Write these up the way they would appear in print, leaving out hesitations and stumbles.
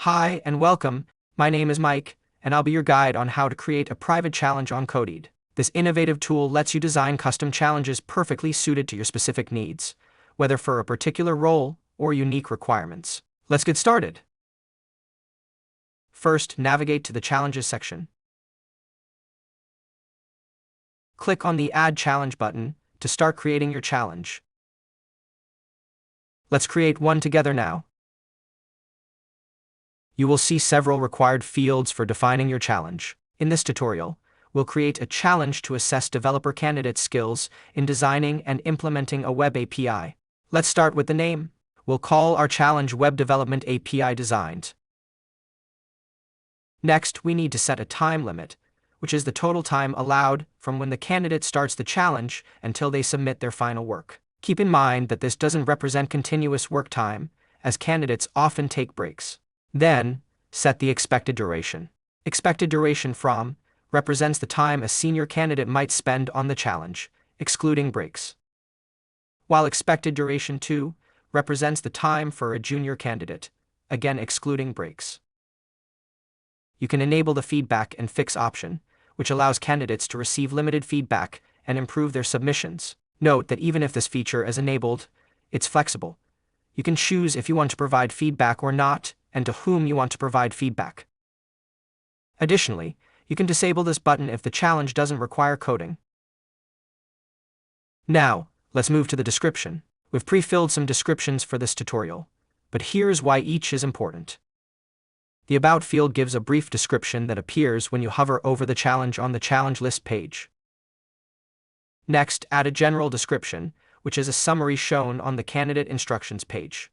Hi and welcome, my name is Mike, and I'll be your guide on how to create a private challenge on Codeaid. This innovative tool lets you design custom challenges perfectly suited to your specific needs, whether for a particular role or unique requirements. Let's get started. First, navigate to the Challenges section. Click on the Add Challenge button to start creating your challenge. Let's create one together now. You will see several required fields for defining your challenge. In this tutorial, we'll create a challenge to assess developer candidates' skills in designing and implementing a web API. Let's start with the name. We'll call our challenge Web Development API Designed. Next, we need to set a time limit, which is the total time allowed from when the candidate starts the challenge until they submit their final work. Keep in mind that this doesn't represent continuous work time, as candidates often take breaks. Then, set the expected duration. Expected duration from represents the time a senior candidate might spend on the challenge, excluding breaks, while expected duration to represents the time for a junior candidate, again excluding breaks. You can enable the feedback and fix option, which allows candidates to receive limited feedback and improve their submissions. Note that even if this feature is enabled, it's flexible. You can choose if you want to provide feedback or not, and to whom you want to provide feedback. Additionally, you can disable this button if the challenge doesn't require coding. Now, let's move to the description. We've pre-filled some descriptions for this tutorial, but here's why each is important. The About field gives a brief description that appears when you hover over the challenge on the challenge list page. Next, add a general description, which is a summary shown on the candidate instructions page.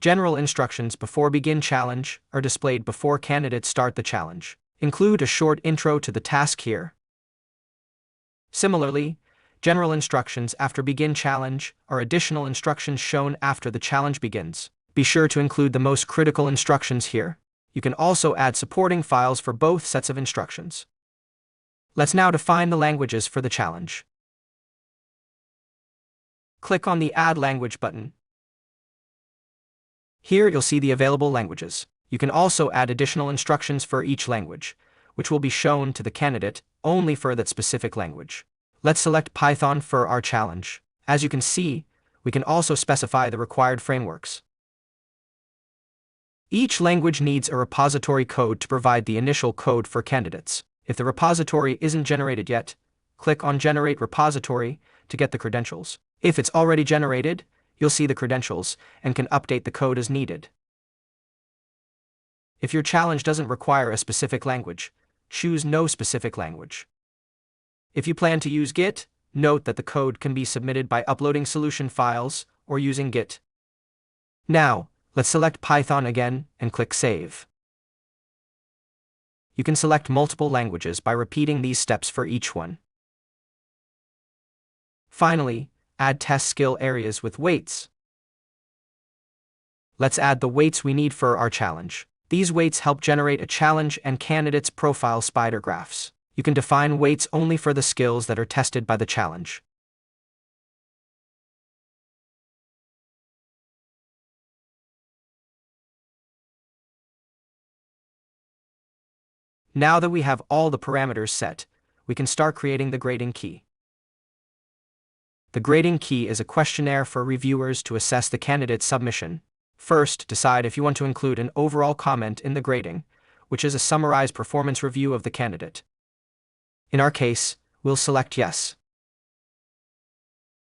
General instructions before begin challenge are displayed before candidates start the challenge. Include a short intro to the task here. Similarly, general instructions after begin challenge are additional instructions shown after the challenge begins. Be sure to include the most critical instructions here. You can also add supporting files for both sets of instructions. Let's now define the languages for the challenge. Click on the Add Language button. Here you'll see the available languages. You can also add additional instructions for each language, which will be shown to the candidate only for that specific language. Let's select Python for our challenge. As you can see, we can also specify the required frameworks. Each language needs a repository code to provide the initial code for candidates. If the repository isn't generated yet, click on Generate Repository to get the credentials. If it's already generated, you'll see the credentials and can update the code as needed. If your challenge doesn't require a specific language, choose No Specific Language. If you plan to use Git, note that the code can be submitted by uploading solution files or using Git. Now, let's select Python again and click Save. You can select multiple languages by repeating these steps for each one. Finally, add test skill areas with weights. Let's add the weights we need for our challenge. These weights help generate a challenge and candidate's profile spider graphs. You can define weights only for the skills that are tested by the challenge. Now that we have all the parameters set, we can start creating the grading key. The grading key is a questionnaire for reviewers to assess the candidate's submission. First, decide if you want to include an overall comment in the grading, which is a summarized performance review of the candidate. In our case, we'll select Yes.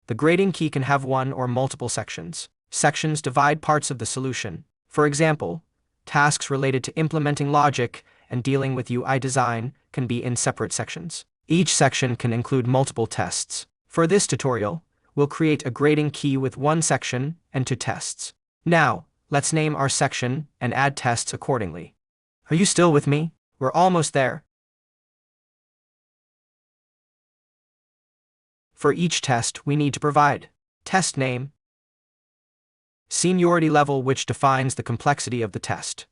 The grading key can have one or multiple sections. Sections divide parts of the solution. For example, tasks related to implementing logic and dealing with UI design can be in separate sections. Each section can include multiple tests. For this tutorial, we'll create a grading key with one section and 2 tests. Now, let's name our section and add tests accordingly. Are you still with me? We're almost there. For each test, we need to provide test name, seniority level, which defines the complexity of the test,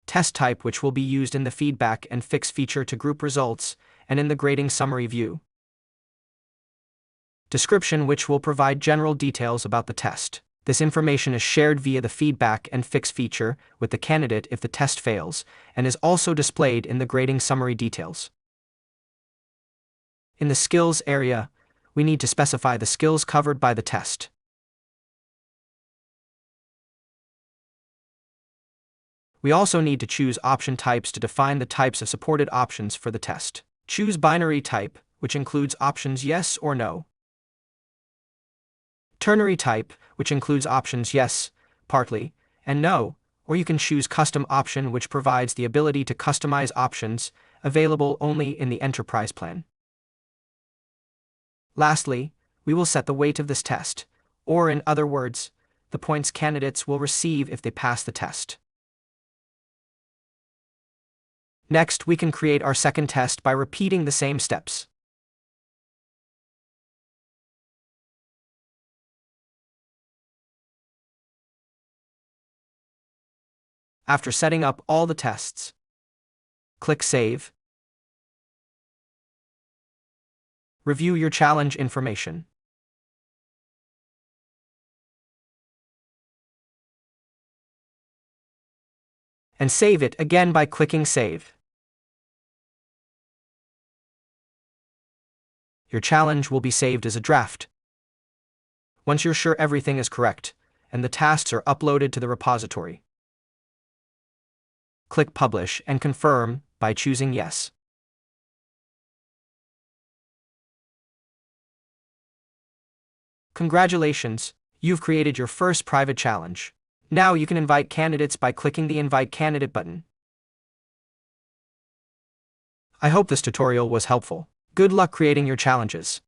test type, which will be used in the feedback and fix feature to group results and in the grading summary view, description, which will provide general details about the test. This information is shared via the feedback and fix feature with the candidate if the test fails, and is also displayed in the grading summary details. In the skills area, we need to specify the skills covered by the test. We also need to choose option types to define the types of supported options for the test. Choose binary type, which includes options yes or no. Ternary type, which includes options yes, partly, and no, or you can choose custom option, which provides the ability to customize options, available only in the enterprise plan. Lastly, we will set the weight of this test, or in other words, the points candidates will receive if they pass the test. Next, we can create our second test by repeating the same steps. After setting up all the tests, click Save. Review your challenge information. And save it again by clicking Save. Your challenge will be saved as a draft. Once you're sure everything is correct, and the tasks are uploaded to the repository, click Publish and confirm by choosing Yes. Congratulations, you've created your first private challenge. Now you can invite candidates by clicking the Invite Candidate button. I hope this tutorial was helpful. Good luck creating your challenges.